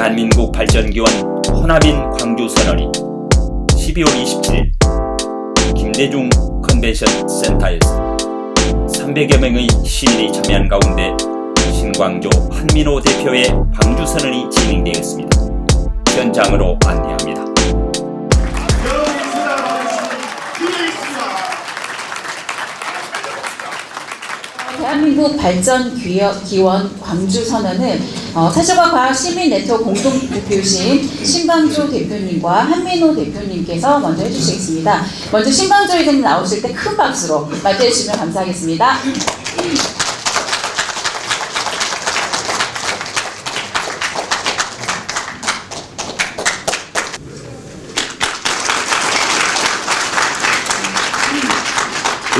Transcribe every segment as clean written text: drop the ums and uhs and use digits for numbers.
대한민국 발전기원 허남인 광주선언이 12월 27일 김대중 컨벤션 센터에서 300여 명의 시민이 참여한 가운데 신광조 한민호 대표의 광주선언이 진행되었습니다. 현장으로 안내합니다. 대한민국 발전기원 광주선언은 사실과 과학 시민네트워크 공동대표이신 신광조 대표님과 한민호 대표님께서 먼저 해주시겠습니다. 먼저 신광조 회장님 나오실 때 큰 박수로 맞이해 주시면 감사하겠습니다.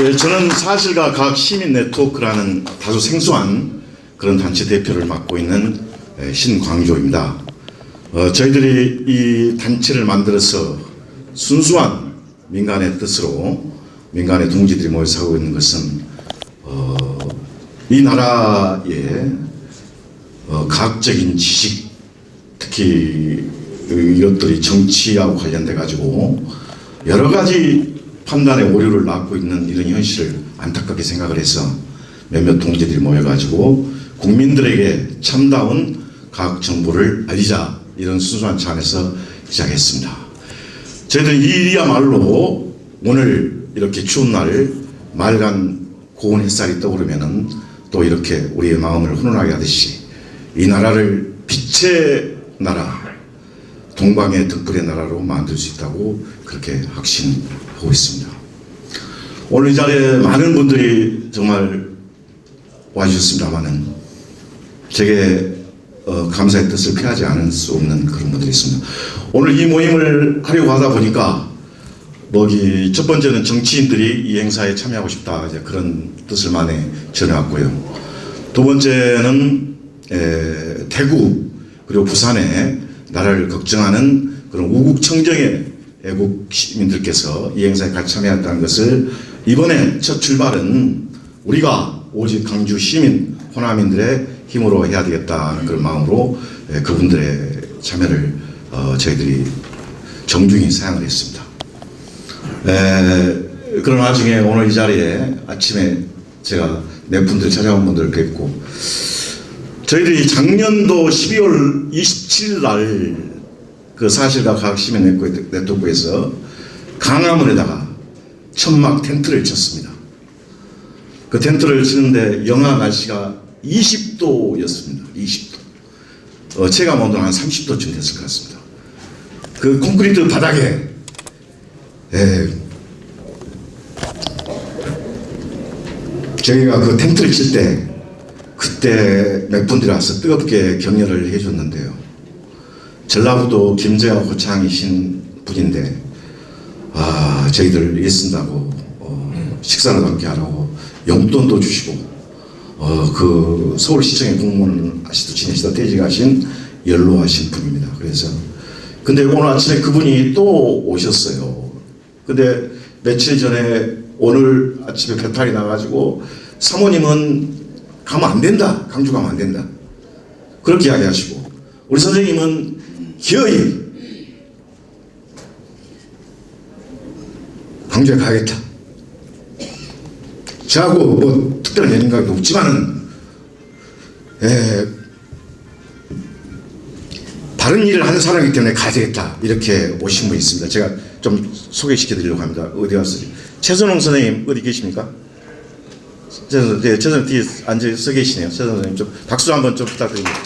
예, 저는 사실과 과학 시민 네트워크라는 다소 생소한 그런 단체 대표를 맡고 있는 신광조입니다. 저희들이 이 단체를 만들어서 순수한 민간의 뜻으로 민간의 동지들이 모여서 하고 있는 것은 이 나라의 과학적인 지식, 특히 이것들이 정치하고 관련돼 가지고 여러 가지 판단의 오류를 낳고 있는 이런 현실을 안타깝게 생각을 해서 몇몇 동지들이 모여가지고 국민들에게 참다운 과학 정보를 알리자, 이런 순수한 차원에서 시작했습니다. 저희들은 이 일이야말로 오늘 이렇게 추운 날 맑은 고운 햇살이 떠오르면은 또 이렇게 우리의 마음을 훈훈하게 하듯이 이 나라를 빛의 나라, 동방의 덕불의 나라로 만들 수 있다고 그렇게 확신하고 있습니다. 오늘 이 자리에 많은 분들이 정말 와주셨습니다만은 제게 감사의 뜻을 피하지 않을 수 없는 그런 분들이 있습니다. 오늘 이 모임을 하려고 하다 보니까 첫 번째는 정치인들이 이 행사에 참여하고 싶다, 이제 그런 뜻을 많이 전해왔고요. 두 번째는 대구 그리고 부산에 나라를 걱정하는 그런 우국청정의 애국 시민들께서 이 행사에 같이 참여했다는 것을, 이번에 첫 출발은 우리가 오직 광주 시민, 호남인들의 힘으로 해야 되겠다는 그런 마음으로 그분들의 참여를 저희들이 정중히 사양을 했습니다. 그런 와중에 오늘 이 자리에 아침에 제가 몇 분들 찾아온 분들 뵙고, 저희들이 작년도 12월 27일 날 그 사실과 과학 시민 네트워크에서 강화문에다가 천막 텐트를 쳤습니다. 그 텐트를 치는데 영하 날씨가 20도였습니다. 20도. 체감 온도는 한 30도쯤 됐을 것 같습니다. 그 콘크리트 바닥에 저희가 그 텐트를 칠 때 그때 몇 분들이 와서 뜨겁게 격려를 해줬는데요. 전라북도 김제와 고창이신 분인데 저희들 일 쓴다고 식사를 함께 하라고 용돈도 주시고 그 서울시청의 공무원 아직도 지내시다 퇴직하신 연로하신 분입니다. 그래서 근데 오늘 아침에 그분이 또 오셨어요. 근데 며칠 전에 오늘 아침에 배탈이 나가지고 사모님은 가면 안 된다, 광주 가면 안 된다, 그렇게 이야기하시고, 우리 선생님은 기어이 광주에 가야겠다. 저하고 뭐 특별한 연관도 없지만은 다른 일을 하는 사람이기 때문에 가야 되겠다, 이렇게 오신 분이 있습니다. 제가 좀 소개시켜 드리려고 합니다. 어디 갔어요? 최선홍 선생님 어디 계십니까? 최선홍 뒤에 앉아서 계시네요. 최선홍 선생님 좀 박수 한번 좀 부탁드립니다.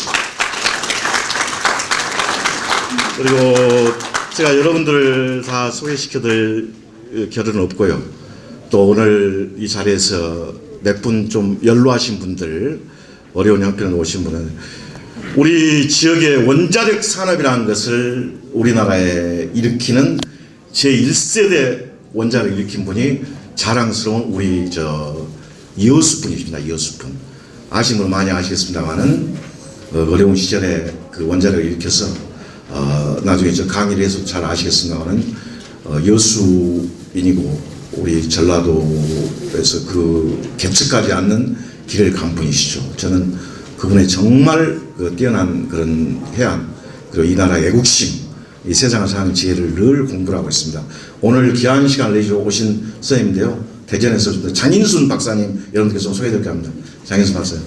그리고 제가 여러분들을 다 소개시켜드릴 겨를은 없고요. 또 오늘 이 자리에서 몇 분 좀 연로하신 분들, 어려운 형편으로 오신 분은 우리 지역의 원자력 산업이라는 것을 우리나라에 일으키는 제1세대 원자력을 일으킨 분이 자랑스러운 우리 이호수 분이십니다. 이호수 분. 아시는 분 많이 아시겠습니다만은 어려운 시절에 그 원자력을 일으켜서 나중에 강의를 해서 잘 아시겠습니다만은 여수인이고 우리 전라도에서 그 개척하지 않는 길을 간 분이시죠. 저는 그분의 정말 그 뛰어난 그런 해안, 그리고 이 나라의 애국심, 이 세상을 사는 지혜를 늘 공부를 하고 있습니다. 오늘 귀한 시간을 내주러 오신 선생님인데요. 대전에서 장인순 박사님 여러분께 좀 소개해드릴까 합니다. 장인순 박사님.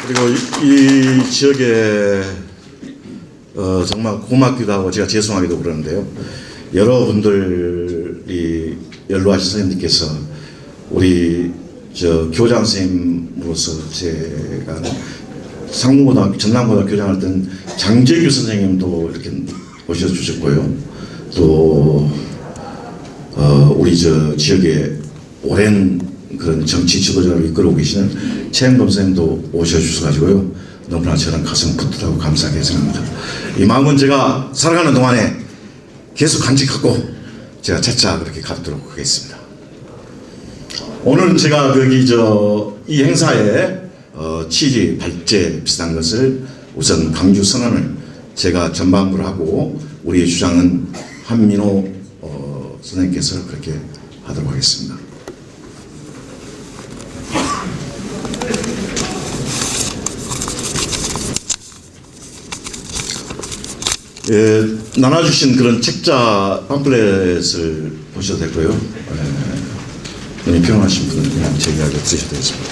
그리고 이 지역에 정말 고맙기도 하고 제가 죄송하기도 그러는데요. 여러분들이 연로하신 선생님들께서 우리 교장 선생님으로서 제가 상무고등학교, 전남고등학교 교장할 때는 장재규 선생님도 이렇게 오셔주셨고요. 또 우리 지역에 오랜 그런 정치 지도자를 이끌고 계시는 최영돈 선생님도 오셔주셔가지고요. 너무나 저는 가슴 뿌듯하고 감사하게 생각합니다. 이 마음은 제가 살아가는 동안에 계속 간직하고 제가 차차 그렇게 가도록 하겠습니다. 오늘은 제가 이 행사에 취지, 발제 비슷한 것을 우선 강주 선언을 제가 전반부를 하고 우리의 주장은 한민호 선생님께서 그렇게 하도록 하겠습니다. 나눠주신 그런 책자 팜플렛을 보셔도 되고요. 눈이 평온하신 분은 그냥 제 이야기 들으셔도 되겠습니다.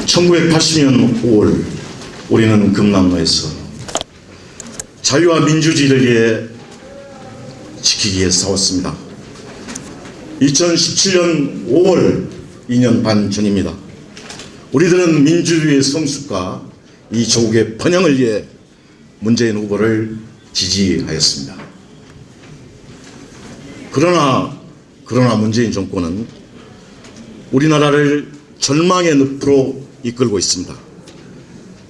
1980년 5월 우리는 금남로에서 자유와 민주주의를 위해 지키기 위해 싸웠습니다. 2017년 5월 2년 반 전입니다. 우리들은 민주주의의 성숙과 이 조국의 번영을 위해 문재인 후보를 지지하였습니다. 그러나 문재인 정권은 우리나라를 절망의 늪으로 이끌고 있습니다.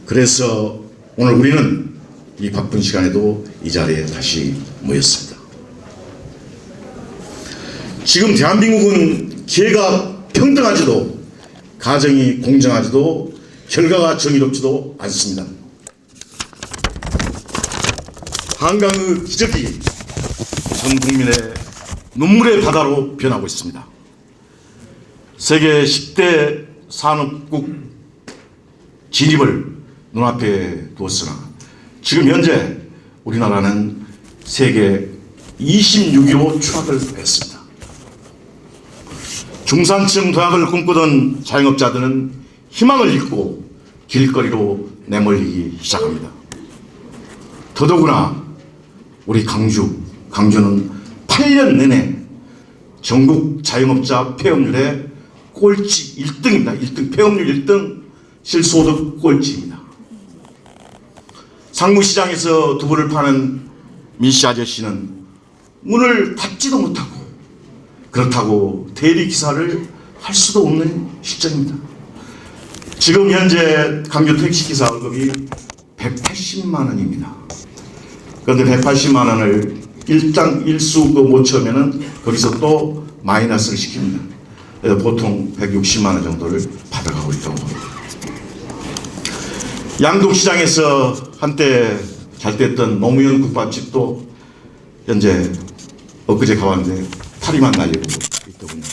그래서 오늘 우리는 이 바쁜 시간에도 이 자리에 다시 모였습니다. 지금 대한민국은 기회가 평등하지도 가정이 공정하지도 결과가 정의롭지도 않습니다. 한강의 기적이 전 국민의 눈물의 바다로 변하고 있습니다. 세계 10대 산업국 진입을 눈앞에 두었으나 지금 현재 우리나라는 세계 26위로 추락을 했습니다. 중산층 도약을 꿈꾸던 자영업자들은 희망을 잃고 길거리로 내몰리기 시작합니다. 더더구나 우리 강주는 8년 내내 전국 자영업자 폐업률의 꼴찌 1등입니다. 1등, 폐업률 1등, 실소득 꼴찌입니다. 상무시장에서 두부를 파는 민씨 아저씨는 문을 닫지도 못하고 그렇다고 대리기사를 할 수도 없는 실정입니다. 지금 현재 강주 택시기사 월급이 180만 원입니다. 그런데 180만 원을 일당 일수 못 채우면은 거기서 또 마이너스를 시킵니다. 그래서 보통 160만 원 정도를 받아가고 있다고 합니다. 양동시장에서 한때 잘 됐던 노무현 국밥집도 현재 엊그제 가봤는데 파리만 날리고 있더군요.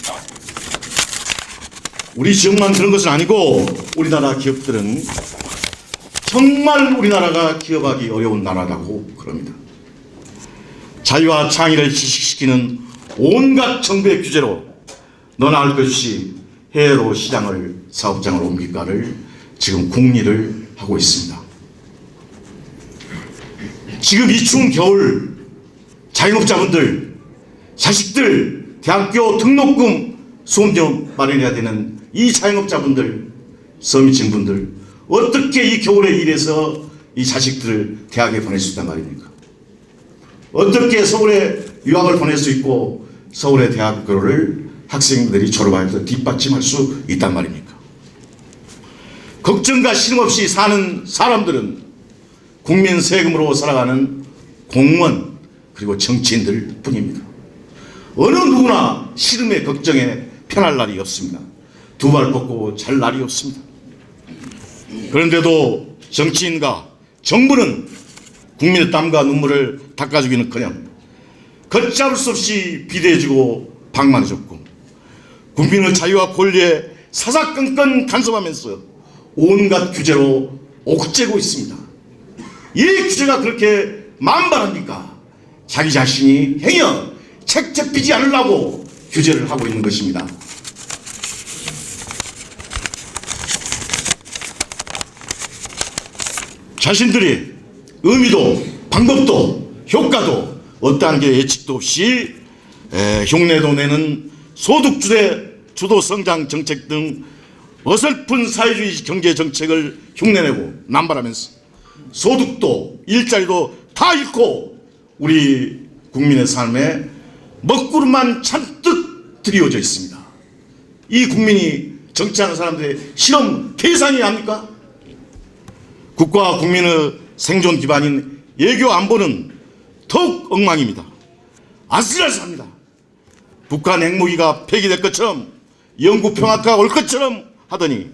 우리 지역만 그런 것은 아니고 우리나라 기업들은 정말 우리나라가 기업하기 어려운 나라라고 그럽니다. 자유와 창의를 지식시키는 온갖 정부의 규제로 너나 할 것 없이 해외로 시장을 사업장을 옮길까를 지금 궁리를 하고 있습니다. 지금 이 추운 겨울 자영업자분들, 자식들 대학교 등록금 수험료 마련해야 되는 이 자영업자분들, 서민층분들 어떻게 이 겨울에 일해서 이 자식들을 대학에 보낼 수 있단 말입니까? 어떻게 서울에 유학을 보낼 수 있고 서울의 대학교를 학생들이 졸업하면서 뒷받침할 수 있단 말입니까? 걱정과 신음 없이 사는 사람들은 국민 세금으로 살아가는 공무원 그리고 정치인들 뿐입니다. 어느 누구나 시름에 걱정에 편할 날이 없습니다. 두 발 뻗고 잘 날이 없습니다. 그런데도 정치인과 정부는 국민의 땀과 눈물을 닦아주기는커녕 걷잡을 수 없이 비대해주고 방만해졌고 국민의 자유와 권리에 사사건건 간섭하면서 온갖 규제로 옥죄고 있습니다. 이 규제가 그렇게 만발합니까? 자기 자신이 행여 책 잡히지 않으려고 규제를 하고 있는 것입니다. 자신들이 의미도 방법도 효과도 어떠한 게 예측도 없이 흉내도 내는 소득주도 성장 정책 등 어설픈 사회주의 경제 정책을 흉내내고 남발하면서 소득도 일자리도 다 잃고 우리 국민의 삶에 먹구름만 잔뜩 드리워져 있습니다. 이 국민이 정치하는 사람들의 실험 계산이 합니까? 국가와 국민의 생존 기반인 외교 안보는 더욱 엉망입니다. 아슬아슬합니다. 북한 핵무기가 폐기될 것처럼 영구 평화가 올 것처럼 하더니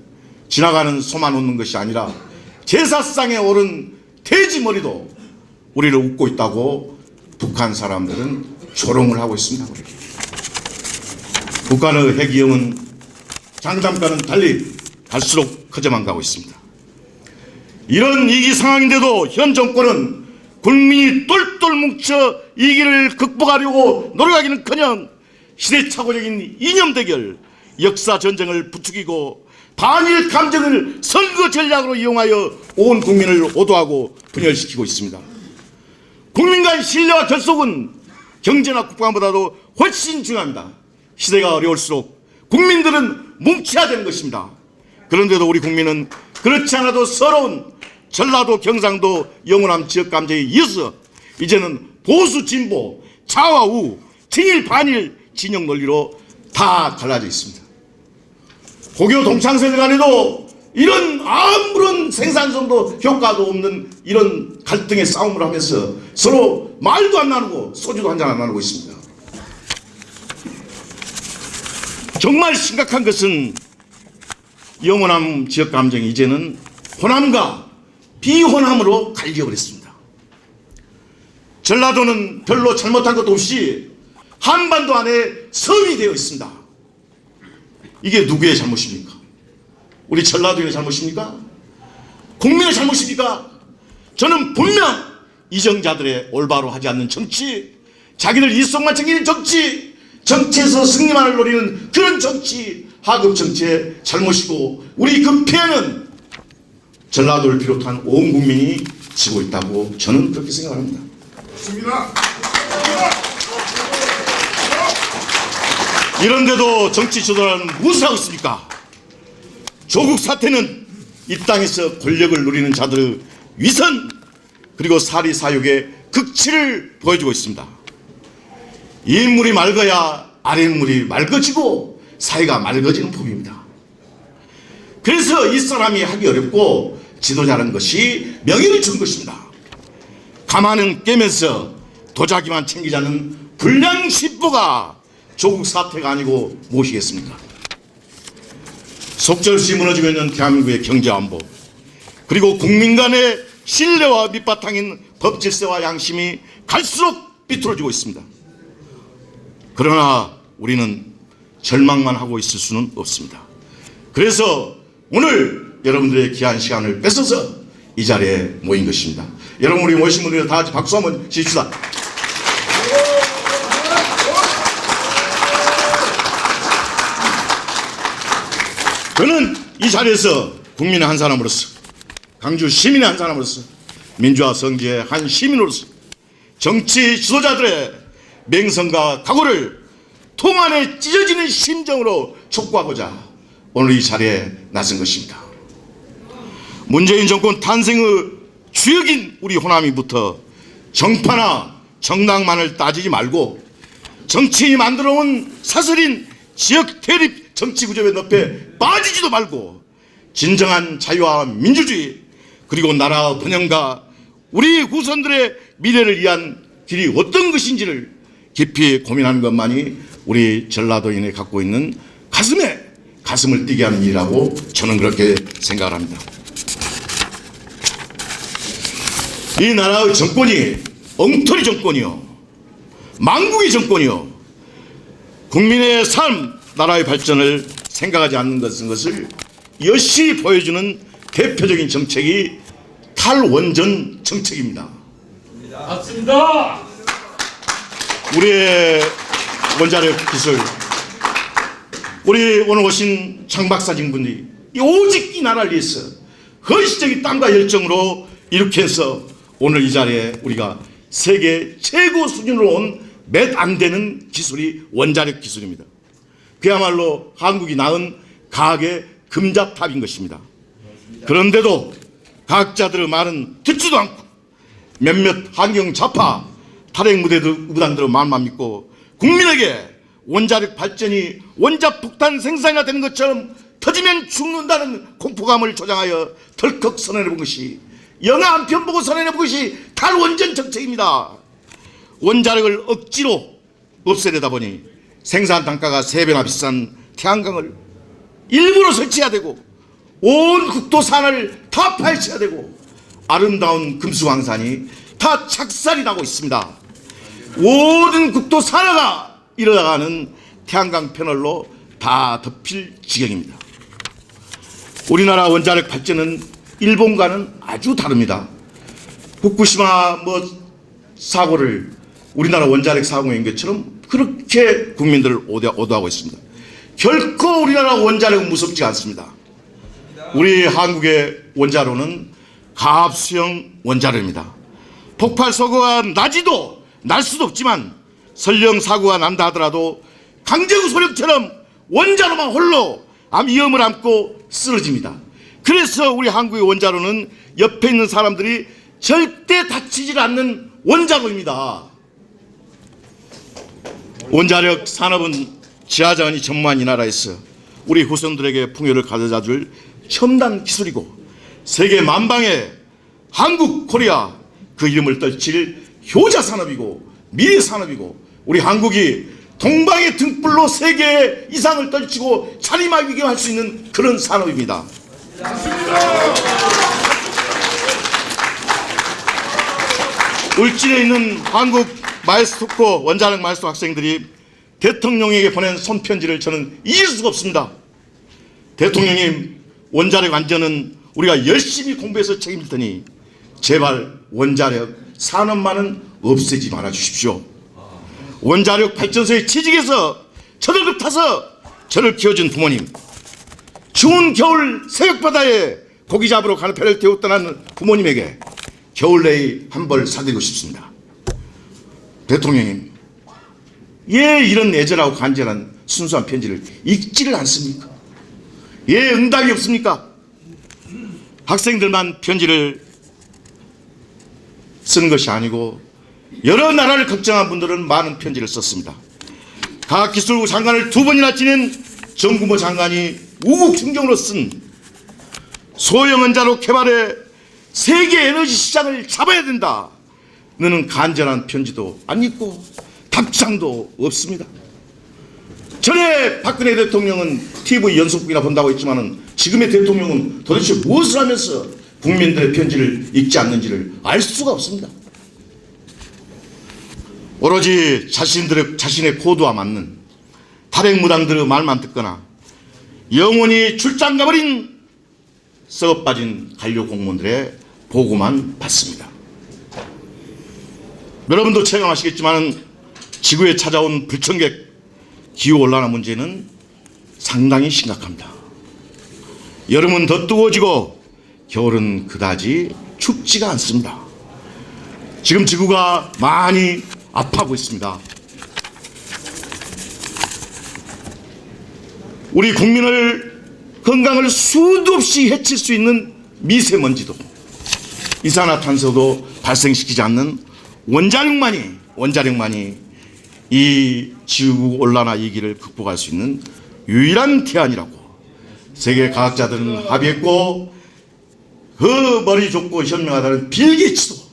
지나가는 소만 웃는 것이 아니라 제사상에 오른 돼지머리도 우리를 웃고 있다고 북한 사람들은 조롱을 하고 있습니다. 북한의 핵 위험은 장담과는 달리 갈수록 커져만 가고 있습니다. 이런 위기 상황인데도 현 정권은 국민이 똘똘 뭉쳐 위기를 극복하려고 노력하기는커녕 시대착오적인 이념 대결, 역사 전쟁을 부추기고 반일 감정을 선거 전략으로 이용하여 온 국민을 오도하고 분열시키고 있습니다. 국민 간 신뢰와 결속은 경제나 국방보다도 훨씬 중요합니다. 시대가 어려울수록 국민들은 뭉쳐야 되는 것입니다. 그런데도 우리 국민은 그렇지 않아도 서러운 전라도 경상도 영호남 지역 감정에 이어서 이제는 보수 진보 좌와 친일 반일 진영 논리로 다 갈라져 있습니다. 고교 동창생들 간에도 이런 아무런 생산성도 효과도 없는 이런 갈등의 싸움을 하면서 서로 말도 안 나누고 소주도 한잔 안 나누고 있습니다. 정말 심각한 것은 영호남 지역 감정이 이제는 호남과 비호남으로 갈려버렸습니다. 전라도는 별로 잘못한 것도 없이 한반도 안에 섬이 되어 있습니다. 이게 누구의 잘못입니까? 우리 전라도의 잘못입니까? 국민의 잘못입니까? 저는 분명 이정자들의 올바로 하지 않는 정치, 자기들 이속만 챙기는 정치, 정치에서 승리만을 노리는 그런 정치, 하급 정치의 잘못이고 우리 그 피해는 전라도를 비롯한 온 국민이 지고 있다고 저는 그렇게 생각합니다. 이런데도 정치 지도자는 무엇을 하고 있습니까? 조국 사태는 이 땅에서 권력을 누리는 자들의 위선 그리고 사리사욕의 극치를 보여주고 있습니다. 윗물이 맑아야 아랫물이 맑아지고 사회가 맑아지는 법입니다. 그래서 이 사람이 하기 어렵고 지도자라는 것이 명예를 주는 것입니다. 가만은 깨면서 도자기만 챙기자는 불량식보가 조국 사태가 아니고 무엇이겠습니까? 속절없이 무너지고 있는 대한민국의 경제안보 그리고 국민 간의 신뢰와 밑바탕인 법질서와 양심이 갈수록 삐뚤어지고 있습니다. 그러나 우리는 절망만 하고 있을 수는 없습니다. 그래서 오늘 여러분들의 귀한 시간을 뺏어서 이 자리에 모인 것입니다. 여러분 우리 모신 분들 다 같이 박수 한번 치십시다. 저는 이 자리에서 국민의 한 사람으로서 강주 시민의 한 사람으로서 민주화 성지의 한 시민으로서 정치 지도자들의 맹성과 각오를 통 안에 찢어지는 심정으로 촉구하고자 오늘 이 자리에 나선 것입니다. 문재인 정권 탄생의 주역인 우리 호남이부터 정파나 정당만을 따지지 말고 정치인이 만들어온 사설인 지역 대립 정치 구조의 늪에 빠지지도 말고 진정한 자유와 민주주의 그리고 나라 번영과 우리 후손들의 미래를 위한 길이 어떤 것인지를 깊이 고민하는 것만이 우리 전라도인이 갖고 있는 가슴을 뛰게 하는 일이라고 저는 그렇게 생각을 합니다. 이 나라의 정권이 엉터리 정권이요, 망국의 정권이요, 국민의 삶, 나라의 발전을 생각하지 않는 것을 여실히 보여주는 대표적인 정책이 탈원전 정책입니다. 맞습니다. 우리의 원자력 기술, 우리 오늘 오신 장 박사진분들이 오직 이 나라를 위해서 헌신적인 땀과 열정으로 이렇게 해서 오늘 이 자리에 우리가 세계 최고 수준으로 온 몇 안 되는 기술이 원자력 기술입니다. 그야말로 한국이 낳은 과학의 금자탑인 것입니다. 그런데도 과학자들의 말은 듣지도 않고 몇몇 환경 좌파 탈핵 무당들의 말만 믿고 국민에게 원자력 발전이 원자폭탄 생산이 되는 것처럼 터지면 죽는다는 공포감을 조장하여 덜컥 선언해본 것이, 영화 한 편 보고 선언해본 것이 탈원전 정책입니다. 원자력을 억지로 없애려다 보니 생산 단가가 3배나 비싼 태양광을 일부러 설치해야 되고 온 국토 산을 다 파헤쳐야 되고 아름다운 금수강산이 다 착살이 나고 있습니다. 모든 국토 산하가 일어나가는 태양광 패널로 다 덮일 지경입니다. 우리나라 원자력 발전은 일본과는 아주 다릅니다. 후쿠시마 사고를 우리나라 원자력 사고인 것처럼 그렇게 국민들을 오도하고 있습니다. 결코 우리나라 원자력은 무섭지 않습니다. 우리 한국의 원자로는 가압수형 원자로입니다. 폭발 사고가 나지도 날 수도 없지만 설령 사고가 난다 하더라도 강제구 소력처럼 원자로만 홀로 위험을 안고 쓰러집니다. 그래서 우리 한국의 원자로는 옆에 있는 사람들이 절대 다치지 않는 원자로입니다. 원자력 산업은 지하자원이 전무한 이 나라에서 우리 후손들에게 풍요를 가져다줄 첨단 기술이고 세계 만방에 한국 코리아 그 이름을 떨칠 효자 산업이고 미래 산업이고 우리 한국이 동방의 등불로 세계 이상을 떨치고 자리매김할 수 있는 그런 산업입니다. 울진에 있는 한국 마에스토코 원자력 마에스토 학생들이 대통령에게 보낸 손편지를 저는 잊을 수가 없습니다. 대통령님, 원자력 안전은 우리가 열심히 공부해서 책임질 테니 제발 원자력 산업만은 없애지 말아 주십시오. 원자력 발전소에 취직해서 저들급 타서 저를 키워준 부모님, 추운 겨울 새벽바다에 고기 잡으러 가는 배를 태워 떠나는 부모님에게 겨울 내이 한 벌 사드리고 싶습니다. 대통령님, 왜 이런 애절하고 간절한 순수한 편지를 읽지를 않습니까? 왜 응답이 없습니까? 학생들만 편지를 쓰는 것이 아니고 여러 나라를 걱정한 분들은 많은 편지를 썼습니다. 과학기술부 장관을 2번이나 지낸 정구모 장관이 우국 충정으로 쓴 소형 원자로 개발해 세계 에너지 시장을 잡아야 된다. 너는 간절한 편지도 안 읽고 답장도 없습니다. 전에 박근혜 대통령은 TV 연속극이나 본다고 했지만 지금의 대통령은 도대체 무엇을 하면서 국민들의 편지를 읽지 않는지를 알 수가 없습니다. 오로지 자신의 코드와 맞는 탈핵 무당들의 말만 듣거나 영원히 출장 가버린 썩어 빠진 관료 공무원들의 보고만 받습니다. 여러분도 체감하시겠지만 지구에 찾아온 불청객 기후온난화 문제는 상당히 심각합니다. 여름은 더 뜨거워지고 겨울은 그다지 춥지가 않습니다. 지금 지구가 많이 아파하고 있습니다. 우리 국민을 건강을 수도 없이 해칠 수 있는 미세먼지도 이산화탄소도 발생시키지 않는 원자력만이 이 지구온난화 위기를 극복할 수 있는 유일한 대안이라고 세계 과학자들은 합의했고 그 머리 좁고 현명하다는 빌 게이츠도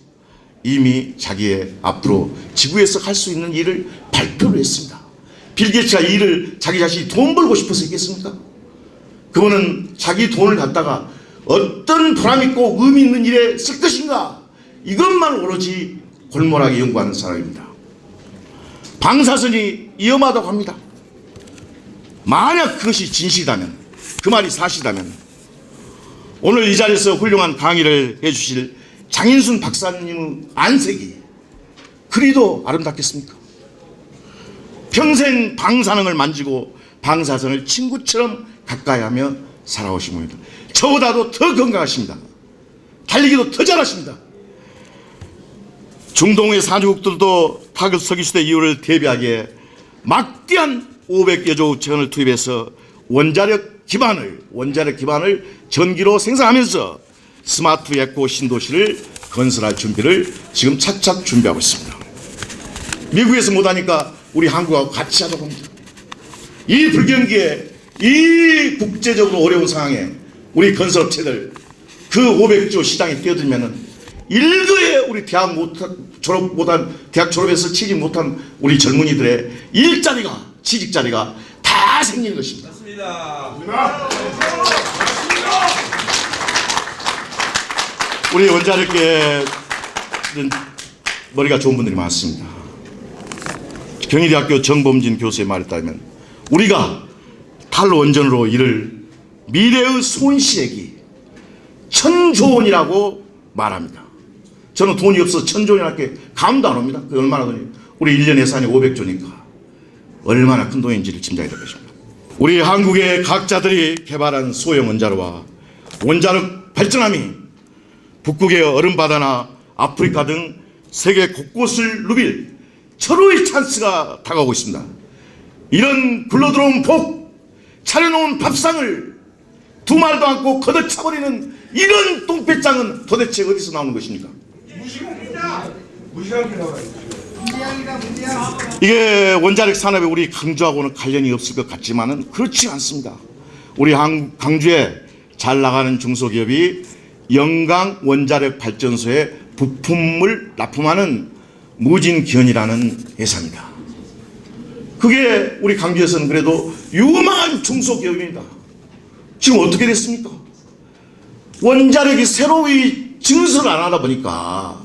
이미 자기의 앞으로 지구에서 할 수 있는 일을 발표를 했습니다. 빌 게이츠가 이 일을 자기 자신이 돈 벌고 싶어서 했겠습니까? 그거는 자기 돈을 갖다가 어떤 보람 있고 의미 있는 일에 쓸 것인가 이것만 오로지 골몰하게 연구하는 사람입니다. 방사선이 위험하다고 합니다. 만약 그것이 진실이라면, 그 말이 사실이라면 오늘 이 자리에서 훌륭한 강의를 해주실 장인순 박사님의 안색이 그리도 아름답겠습니까? 평생 방사능을 만지고 방사선을 친구처럼 가까이 하며 살아오신 분입니다. 저보다도 더 건강하십니다. 달리기도 더 잘하십니다. 중동의 산유국들도 파급서기 시대 이후를 대비하기에 막대한 500여 조 우체원을 투입해서 원자력 기반을 전기로 생산하면서 스마트 에코 신도시를 건설할 준비를 지금 차차 준비하고 있습니다. 미국에서 못하니까 우리 한국하고 같이 하자고 합니다. 이 불경기에, 이 국제적으로 어려운 상황에 우리 건설업체들 그 500조 시장에 뛰어들면은 일거에 우리 대학 졸업해서 취직 못한 우리 젊은이들의 일자리가, 취직 자리가 다 생기는 것입니다. 맞습니다. 우리 원자력계는 머리가 좋은 분들이 많습니다. 경희대학교 정범진 교수의 말에 따르면 우리가 탈원전으로 이를 미래의 손실액이 1000조 원이라고 말합니다. 저는 돈이 없어서 1000조 원이라고 감도 안 옵니다. 그 얼마나 돈이, 우리 1년 예산이 500조니까 얼마나 큰 돈인지를 짐작이 될 것입니다. 우리 한국의 과학자들이 개발한 소형 원자로와 원자력 발전함이 북극의 얼음바다나 아프리카 등 세계 곳곳을 누빌 철호의 찬스가 다가오고 있습니다. 이런 굴러들어온 복, 차려놓은 밥상을 두 말도 않고 걷어차버리는 이런 똥배짱은 도대체 어디서 나오는 것입니까? 이게 원자력 산업에 우리 강주하고는 관련이 없을 것 같지만은 그렇지 않습니다. 우리 강주에 잘 나가는 중소기업이 영강 원자력 발전소에 부품을 납품하는 무진기원이라는 회사입니다. 그게 우리 강주에서는 그래도 유망한 중소기업입니다. 지금 어떻게 됐습니까? 원자력이 새로이 증설을 안 하다 보니까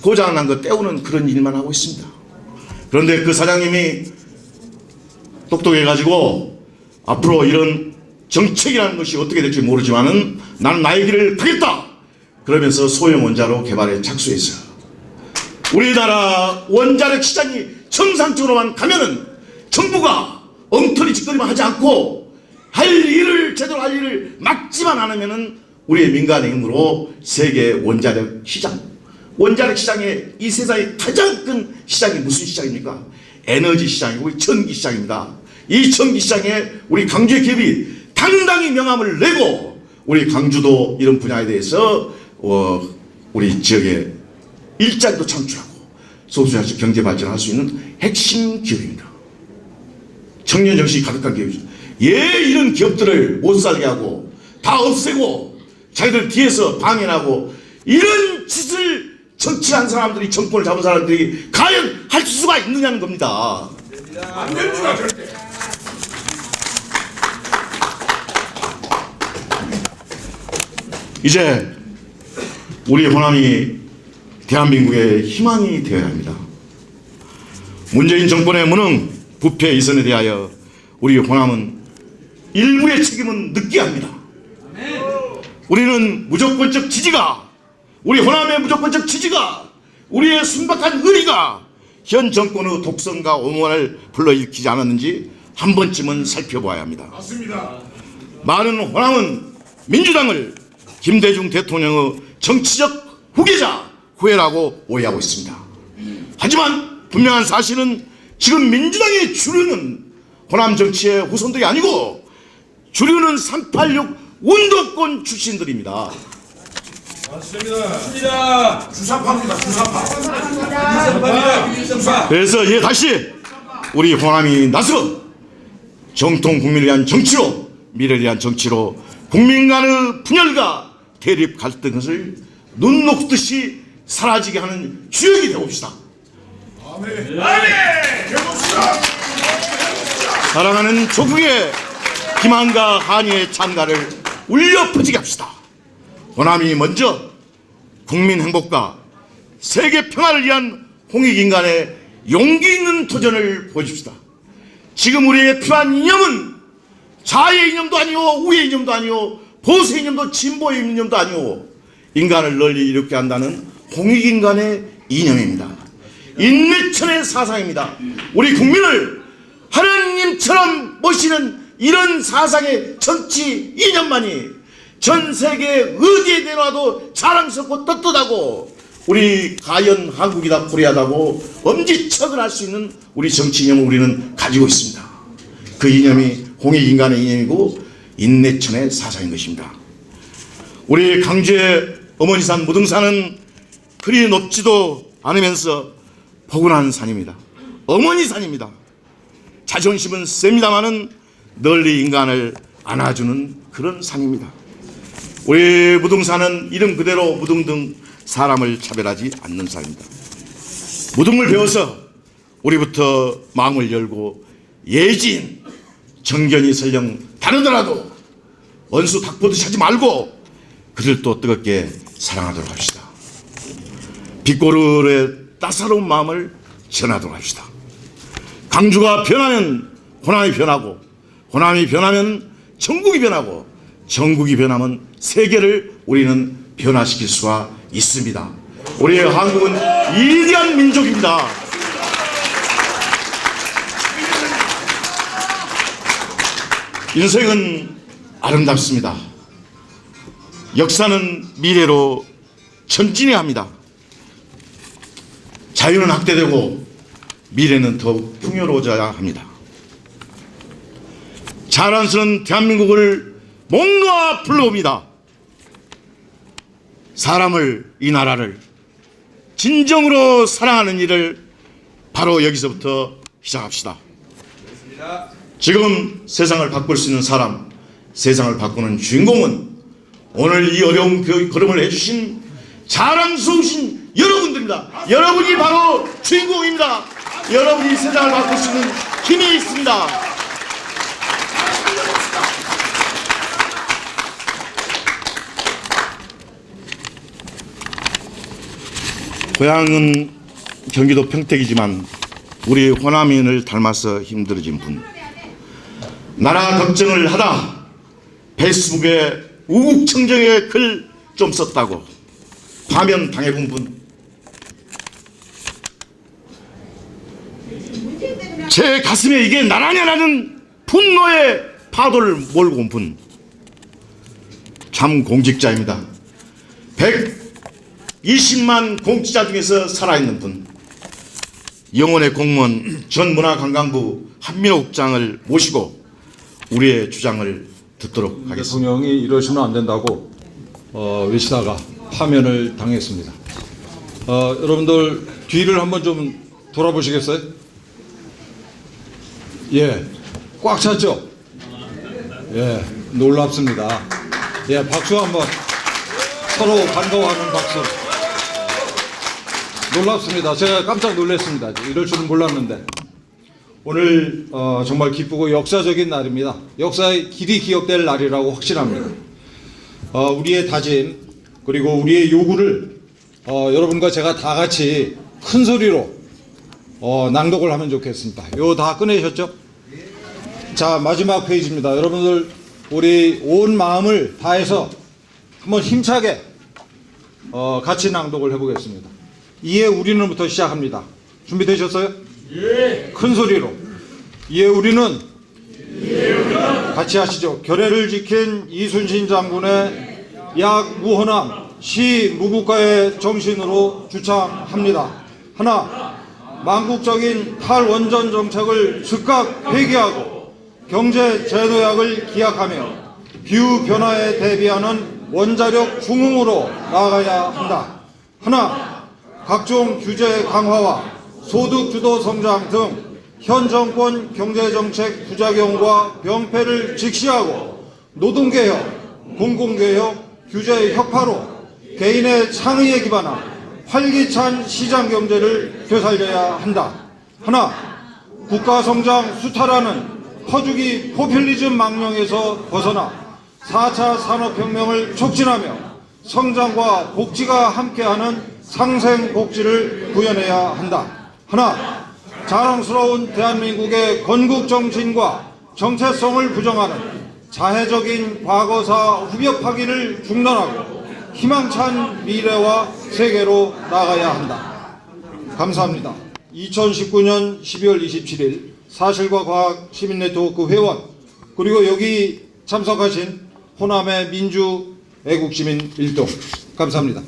고장난 거 떼우는 그런 일만 하고 있습니다. 그런데 그 사장님이 똑똑해가지고 앞으로 이런 정책이라는 것이 어떻게 될지 모르지만은 나는 나의 길을 가겠다 그러면서 소형 원자로 개발에 착수했어요. 우리나라 원자력 시장이 정상적으로만 가면은 정부가 엉터리 짓거리만 하지 않고 제대로 할 일을 막지만 않으면은 우리의 민간의 힘으로 세계 원자력 시장, 원자력 시장의 이 세상의 가장 큰 시장이 무슨 시장입니까? 에너지 시장이고 전기 시장입니다. 이 전기 시장에 우리 강주의 기업이 당당히 명함을 내고 우리 강주도 이런 분야에 대해서 우리 지역에 일자리도 창출하고 소수자식 경제 발전할 수 있는 핵심 기업입니다. 청년 정신이 가득한 기업이죠. 이런 기업들을 못 살게 하고 다 없애고 자기들 뒤에서 방해하고 이런 짓을 정치한 사람들이, 정권을 잡은 사람들이 과연 할 수가 있느냐는 겁니다. 안 됩니다, 절대. 이제 우리 호남이 대한민국의 희망이 되어야 합니다. 문재인 정권의 무능, 부패 이선에 대하여 우리 호남은 일부의 책임은 느끼합니다. 우리는 무조건적 지지가, 우리 호남의 무조건적 지지가, 우리의 순박한 의리가 현 정권의 독선과 오만을 불러일으키지 않았는지 한 번쯤은 살펴봐야 합니다. 맞습니다. 많은 호남은 민주당을 김대중 대통령의 정치적 후계라고 오해하고 있습니다. 하지만 분명한 사실은 지금 민주당의 주류는 호남 정치의 후손들이 아니고 주류는 386 운동권 출신들입니다. 맞습니다. 주사파입니다. 주사파. 그래서 다시 우리 호남이 나서 정통 국민을 위한 정치로, 미래를 위한 정치로 국민 간의 분열과 대립 갈등을 눈 녹듯이 사라지게 하는 주역이 되어봅시다. 아멘. 사랑하는 조국의 기만과 한의의 찬가를 울려 퍼지게 합시다. 호남이 먼저 국민 행복과 세계 평화를 위한 홍익인간의 용기 있는 도전을 보여줍시다. 지금 우리에게 필요한 이념은 좌의 이념도 아니오, 우의 이념도 아니오, 보수의 이념도 진보의 이념도 아니오. 인간을 널리 이롭게 한다는 홍익인간의 이념입니다. 인내천의 사상입니다. 우리 국민을 하느님처럼 모시는 이런 사상의 정치 이념만이 전 세계 어디에 내놔도 자랑스럽고 떳떳하고 우리 가연 한국이다 코리아다고 엄지척을 할 수 있는 우리 정치 이념을 우리는 가지고 있습니다. 그 이념이 홍익인간의 이념이고 인내천의 사상인 것입니다. 우리 강주의 어머니산 무등산은 그리 높지도 않으면서 포근한 산입니다. 어머니산입니다. 자존심은 셉니다마는 널리 인간을 안아주는 그런 산입니다. 우리 무등산은 이름 그대로 무등등 사람을 차별하지 않는 산입니다. 무등을 배워서 우리부터 마음을 열고 예진 정견이 설령 다르더라도 원수 닭보듯이 하지 말고 그들도 뜨겁게 사랑하도록 합시다. 빗고르의 따사로운 마음을 전하도록 합시다. 강주가 변하면 호남이 변하고, 호남이 변하면 전국이 변하고, 전국이 변하면 세계를 우리는 변화시킬 수가 있습니다. 우리의 한국은 위대한 민족입니다. 인생은 아름답습니다. 역사는 미래로 전진해야 합니다. 자유는 확대되고 미래는 더욱 풍요로워져야 합니다. 자랑스러운 대한민국을 목놓아 불러옵니다. 사람을, 이 나라를 진정으로 사랑하는 일을 바로 여기서부터 시작합시다. 지금 세상을 바꿀 수 있는 사람, 세상을 바꾸는 주인공은 오늘 이 어려운 걸음을 해주신 자랑스러우신 여러분들입니다. 여러분이 바로 주인공입니다. 여러분이 세상을 바꿀 수 있는 힘이 있습니다. 고향은 경기도 평택이지만 우리 호남인을 닮아서 힘들어진 분, 나라 걱정을 하다 페이스북에 우국청정의 글 좀 썼다고 파면 당해본 분, 제 가슴에 이게 나라냐라는 분노의 파도를 몰고 온 분, 참 공직자입니다. 120만 공직자 중에서 살아있는 분, 영원의 공무원 전 문화관광부 한민호 국장을 모시고 우리의 주장을 듣도록 하겠습니다. 대통령이 이러시면 안 된다고 외치다가 파면을 당했습니다. 여러분들 뒤를 한번 좀 돌아보시겠어요? 예, 꽉 찼죠? 예, 놀랍습니다. 예, 박수 한번, 서로 반가워하는 박수. 놀랍습니다. 제가 깜짝 놀랐습니다. 이럴 줄은 몰랐는데. 오늘 정말 기쁘고 역사적인 날입니다. 역사의 길이 기억될 날이라고 확신합니다. 우리의 다짐 그리고 우리의 요구를 여러분과 제가 다 같이 큰 소리로 낭독을 하면 좋겠습니다. 이거 다 꺼내셨죠? 자, 마지막 페이지입니다. 여러분들 우리 온 마음을 다해서 한번 힘차게 같이 낭독을 해보겠습니다. 이에 우리는부터 시작합니다. 준비되셨어요? 예. 큰 소리로. 이에 우리는 같이 하시죠. 결의를 지킨 이순신 장군의 약무호남 시무국가의 정신으로 주창합니다. 하나, 망국적인 탈원전 정책을 즉각 폐기하고 경제 제도약을 기약하며 기후 변화에 대비하는 원자력 중흥으로 나아가야 한다. 하나, 각종 규제 강화와 소득 주도 성장 등 현 정권 경제정책 부작용과 병폐를 직시하고 노동개혁, 공공개혁, 규제 혁파로 개인의 창의에 기반한 활기찬 시장경제를 되살려야 한다. 하나, 국가성장 수탈하는 퍼주기 포퓰리즘 망령에서 벗어나 4차 산업혁명을 촉진하며 성장과 복지가 함께하는 상생복지를 구현해야 한다. 하나, 자랑스러운 대한민국의 건국정신과 정체성을 부정하는 자해적인 과거사 후벽 확인을 중단하고 희망찬 미래와 세계로 나아가야 한다. 감사합니다. 2019년 12월 27일 사실과 과학 시민네트워크 회원 그리고 여기 참석하신 호남의 민주 애국시민 일동 감사합니다.